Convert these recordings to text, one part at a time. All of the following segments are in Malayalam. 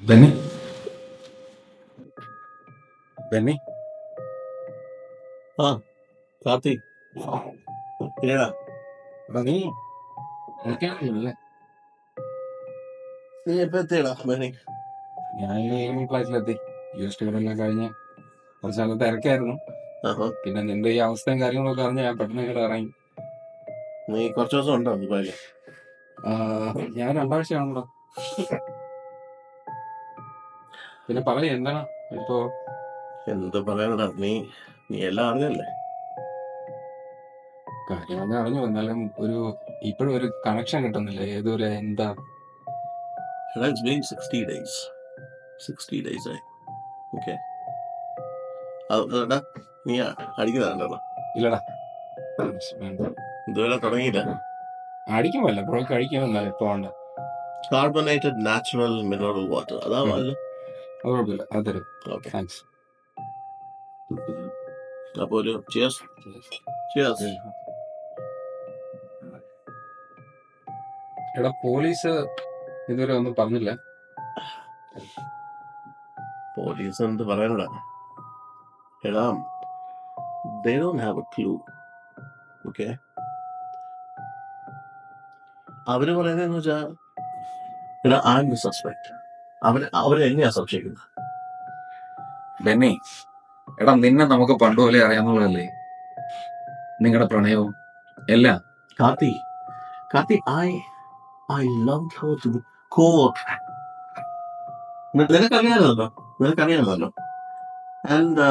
ബെന്നി ബെന്നി ആ കാർത്തി പിന്നെടാ എടാ നീ എനിക്കാണല്ലേ നീ എപ്പോ എത്തിയടാ ബനി? ഞാൻ ഈവനിങ് ക്ലാസ്സിലെത്തി. സ്റ്റൂഡെല്ലാം കഴിഞ്ഞ് കുറച്ച് നല്ല തിരക്കായിരുന്നു. ആഹാ. പിന്നെ നിന്റെ ഈ അവസ്ഥയും കാര്യങ്ങളൊക്കെ അറിഞ്ഞ് ഞാൻ പെട്ടെന്ന് ഇങ്ങോട്ട് ഇറങ്ങി. നീ കുറച്ച് ദിവസം ഉണ്ടോ ദുബായില്? ഞാൻ രണ്ടാഴ്ചയാണല്ലോ. പിന്നെ പറയ എന്താണ് ഇപ്പോ? എന്ത് പറയാനടാ, നീ നീ എല്ലാം അറിഞ്ഞല്ലേ? കാര്യങ്ങളൊക്കെ അറിഞ്ഞു, എന്നാലും ഇപ്പോഴും ഒരു കണക്ഷൻ കിട്ടുന്നില്ല. ഏതൊരു എന്താ എടാ, it's been 60 days. 60 days ആയി. ഓക്കെ, അതെടാ നീ അടിക്കുന്നതാണ്ടോ? ഇല്ലടാ, വേണ്ട. ഇതുവരെ തുടങ്ങിയില്ല. അടിക്കുമല്ല ബ്രോ, കഴിക്കുമെന്നല്ല ഇപ്പൊ വേണ്ട. കാർബണേറ്റഡ് നാച്ചുറൽ മിനറൽ വാട്ടർ, അതാ അല്ല? അത് കുഴപ്പമില്ല, അത് തരും. Okay, thanks. അപ്പൊ ഒരു ചിയേഴ്സ്. ചിയേഴ്സ്. എടാ, പോലീസ് ഇതുവരെ ഒന്നും പറഞ്ഞില്ല. പോലീസ് എന്ത് പറയാനടാ? എടാ, they don't have a clue. Okay, അവര് പറയുന്നതെന്ന് വെച്ചാ, എടാ ഐ എം സസ്പെക്ട്. അവര് എന്നെയാ സംശയിക്കുന്നത്. ബെന്നി, എടാ നിന്നെ നമുക്ക് പണ്ടുപോലെ അറിയാന്നുള്ളതല്ലേ, നിങ്ങളുടെ പ്രണയവും എല്ലാം. Karthi, I loved her to the core. നിനക്കറിയാമല്ലോ. ആൻഡ്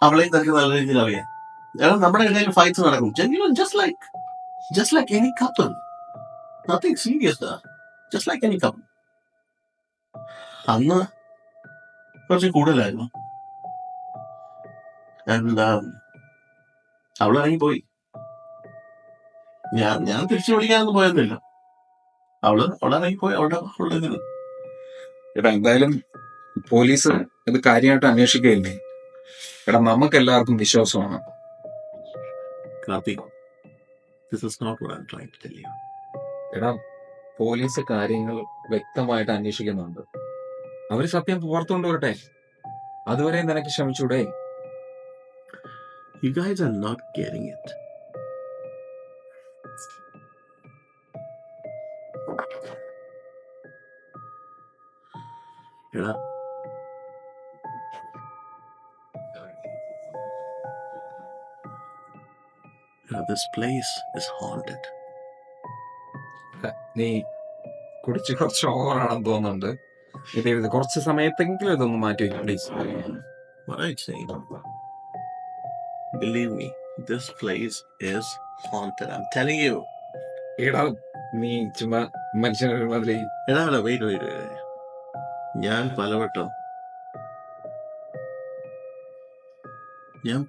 അവളെയും തനിക്ക് നല്ല രീതിയിൽ അറിയാം. കാരണം നമ്മുടെ ഇടയിൽ ഫൈറ്റ്സ് നടക്കും. Just like any couple. Nothing serious there. Just like any couple. അന്ന് കുറച്ച് കൂടുതലായിരുന്നു. ആൻഡ് അവളിറങ്ങി പോയി. ഞാൻ തിരിച്ചു വിളിക്കാനൊന്നും പോയൊന്നുമില്ല. അവളിറങ്ങി പോയി അവളുടെ ഇതിൽ. എടാ, എന്തായാലും പോലീസ് ഇത് കാര്യമായിട്ട് അന്വേഷിക്കുകയില്ലേ? എടാ, നമുക്ക് എല്ലാവർക്കും വിശ്വാസമാണ്. Karthik, this is not what I'm trying to tell you. എടാ, പോലീസ് കാര്യങ്ങൾ വ്യക്തമായിട്ട് അന്വേഷിക്കുന്നുണ്ട്. അവര് സത്യം പുറത്തുകൊണ്ടുവരട്ടെ. അതുവരെ നിനക്ക് ക്ഷമിച്ചൂടെ? You guys are not getting it. എടാ, this place is haunted. നീ കുടിച്ച് കുറച്ച് ഓവറാണെന്ന് തോന്നുന്നുണ്ട്. ഇത് കുറച്ച് സമയത്തെങ്കിലും ഇതൊന്ന് മാറ്റി വയ്ക്കും please. What are you saying? Believe me, this place is haunted. I'm telling you. എടാ, നീ ചുമ്മാ മനുഷ്യനൊരു മാതിരി. എടാ, wait. ഞാൻ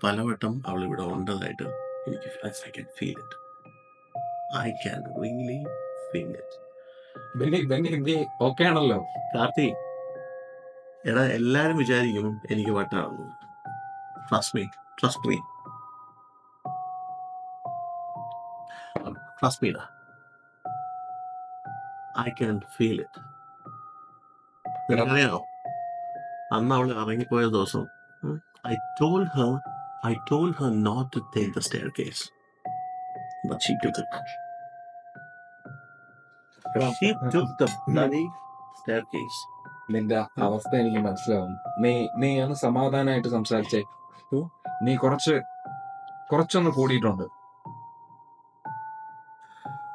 പലവട്ടം അവൾ ഇവിടെ ഉണ്ടതായിട്ട് എനിക്ക് I can feel it. I can really feel it. Benny നീ ഓക്കെ ആണല്ലോ? കാർത്തി, എടാ എല്ലാരും വിചാരിക്കും എനിക്ക് വട്ടാണെന്ന്. Trust me. I can feel it. അറിയാമോ, അന്ന് അവള് ഇറങ്ങിപ്പോയ ദിവസം I told her not to take the staircase, but she took it. She took the bloody staircase. നിന്റെ അവസ്ഥ എനിക്ക് മനസ്സിലാവും. നീ ഒന്ന് സമാധാനമായിട്ട് സംസാരിച്ചേ. നീ കുറച്ചൊന്ന് കൂടിയിട്ടുണ്ട്.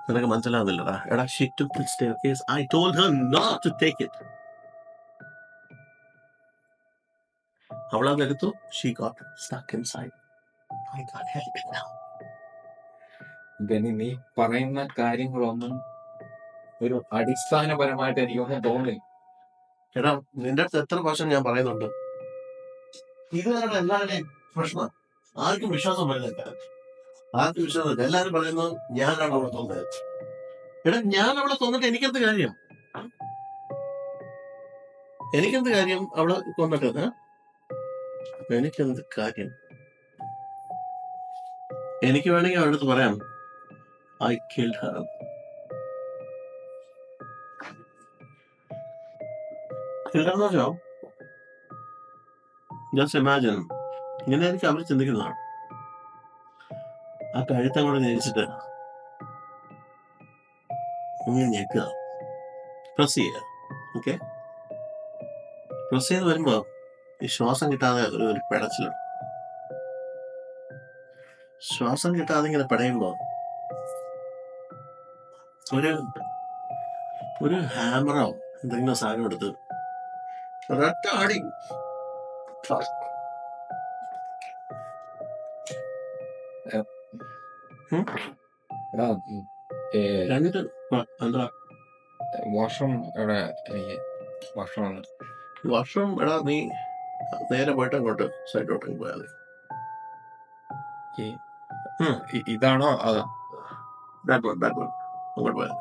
നിനക്ക് മനസ്സിലാവുന്നില്ലടാ. എടാ, she took the staircase. I told her not to take it. അവളതെടുത്തു. She got stuck inside. I can't help it now. നീ പറയുന്ന കാര്യങ്ങളൊന്നും ഒരു അടിസ്ഥാനപരമായിട്ട് എനിക്കൊന്നും തോന്നില്ല. എടാ, നിന്റെ അടുത്ത് എത്ര പ്രാവശ്യം ഞാൻ പറയുന്നുണ്ട്, ഇത് തന്നെ എല്ലാവരുടെയും പ്രശ്നം. ആർക്കും വിശ്വാസം വരുന്നില്ല. എല്ലാരും പറയുന്നത് ഞാനാണ് അവളെ കൊന്നത്. എടാ, ഞാൻ അവളെ കൊന്നിട്ട് എനിക്കെന്ത് കാര്യം? അവളെ കൊന്നിട്ട് എനിക്കെന്ത് കാര്യം? എനിക്ക് വേണമെങ്കിൽ അവളുടെ അടുത്ത് പറയാം I killed her. എന്താണെന്ന് വെച്ചോ, ജസ്റ്റ് ഇമാജിൻ, ഇങ്ങനെയായിരിക്കും അവർ ചിന്തിക്കുന്നതാണ്. ആ കഴുത്തങ്ങോട്ട് ഞെരിച്ചിട്ട് ഇങ്ങനെ ഞെക്കുക, പ്രസ് ചെയ്യുക. ഓക്കെ, പ്രസ് ചെയ്ത് വരുമ്പോൾ ഈ ശ്വാസം കിട്ടാതെ ഒരു പിടച്ചിലുണ്ട്. ശ്വാസം കിട്ടാതെ ഇങ്ങനെ പിടയുമ്പോൾ ഒരു ഹാമറോ എന്തെങ്കിലും സാധനം എടുത്ത് ഒരൊറ്റ അടി. എടാ, രണ്ട് എന്താ വാഷ്റൂം എവിടെ? എനിക്ക് വാഷ്റൂം വർഷം എടാ, നീ നേരെ പോയിട്ട് അങ്ങോട്ട് സൈഡിലോട്ട് പോയാൽ മതി. ഇതാണോ അതാ? ബാക്ക്വേർഡ് അങ്ങോട്ട് പോയാൽ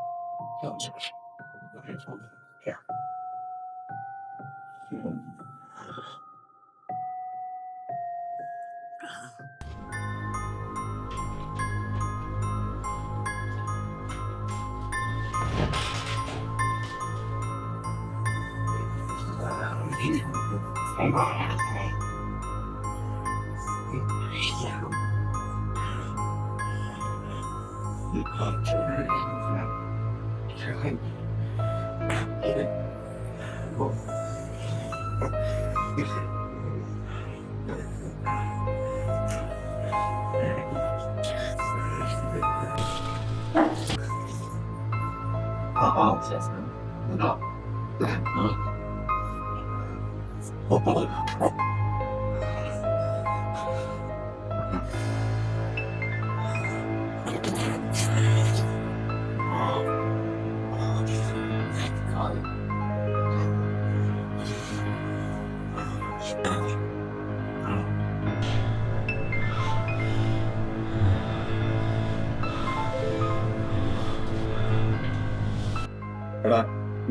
എടാ,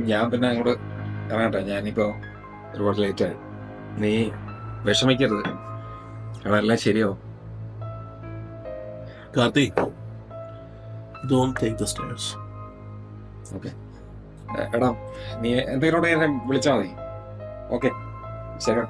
ഞാൻ പിന്നെ അങ്ങോട്ട് ഇറങ്ങട്ടെ. ഞാനിപ്പോ ഒരുപാട് ലേറ്റായി. നീ വിഷമിക്കരുത്. എടാ, എല്ലാം ശരിയാവും. Karthik, don't take the stairs. Okay. എടാ, നീ എന്തെങ്കിലും എന്നെ വിളിച്ചാൽ മതി. ഓക്കെ, ശരി.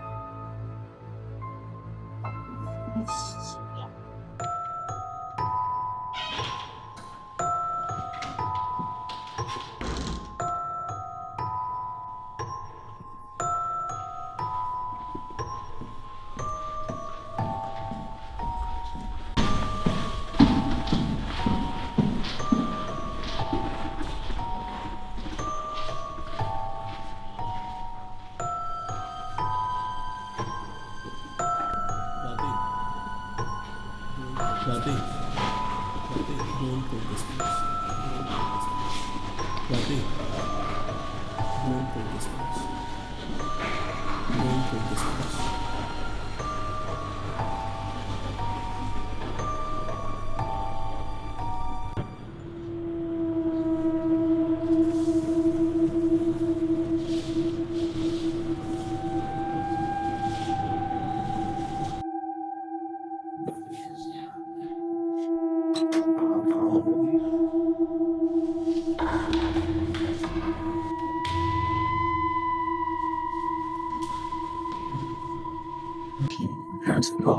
Kathi, don't take the stairs. Kathi, don't take the stairs. Don't take the stairs. Let's go.